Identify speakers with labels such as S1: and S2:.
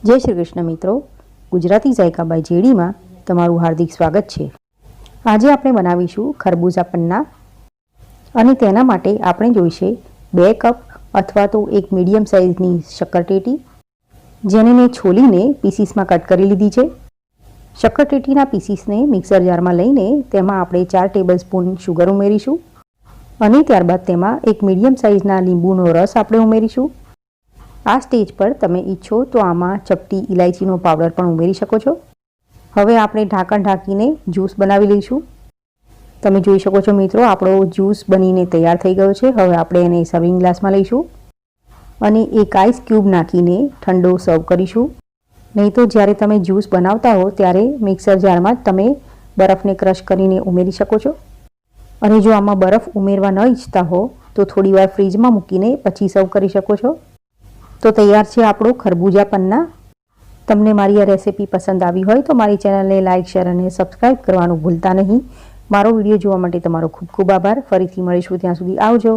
S1: જય શ્રી કૃષ્ણ મિત્રો, ગુજરાતી ઝાયકા બાય જેડીમાં તમારું હાર્દિક સ્વાગત છે। આજે આપણે બનાવીશું ખરબૂજા પન્ના અને તેના માટે આપણે જોઈશે 2 કપ અથવા તો એક મીડિયમ સાઇઝની શક્કરટેટી, જેને મેં છોલીને પીસીસમાં કટ કરી લીધી છે। શક્કરટેટીના પીસીસને મિક્સર જારમાં લઈને તેમાં આપણે 4 ટેબલસ્પૂન શુગર ઉમેરીશું અને ત્યારબાદ તેમાં એક મીડિયમ સાઇઝના લીંબુનો રસ આપણે ઉમેરીશું। આ સ્ટેજ પર તમે ઈચ્છો તો આમાં ચપટી ઇલાયચીનો પાવડર પણ ઉમેરી શકો છો। હવે આપણે ઢાંકણ ઢાંકીને જ્યુસ બનાવી લઈશું। તમે જોઈ શકો છો મિત્રો, આપણો જ્યુસ બનીને તૈયાર થઈ ગયો છે। હવે આપણે એને સર્વિંગ ગ્લાસમાં લઈશું અને એક આઈસ ક્યુબ નાખીને ઠંડો સર્વ કરીશું। નહીં તો જ્યારે તમે જ્યુસ બનાવતા હો ત્યારે મિક્સર જારમાં તમે બરફને ક્રશ કરીને ઉમેરી શકો છો અને જો આમાં બરફ ઉમેરવા ન ઈચ્છતા હો તો થોડીવાર ફ્રીજમાં મૂકીને પછી સર્વ કરી શકો છો। તો તૈયાર છે આપણો ખરબૂજા પન્ના। તમને મારી આ રેસીપી પસંદ આવી હોય તો મારી ચેનલને લાઇક, શેર અને સબસ્ક્રાઈબ કરવાનું ભૂલતા નહીં। મારો વિડીયો જોવા માટે તમારો ખૂબ ખૂબ આભાર। ફરીથી મળીશું, ત્યાં સુધી આવજો।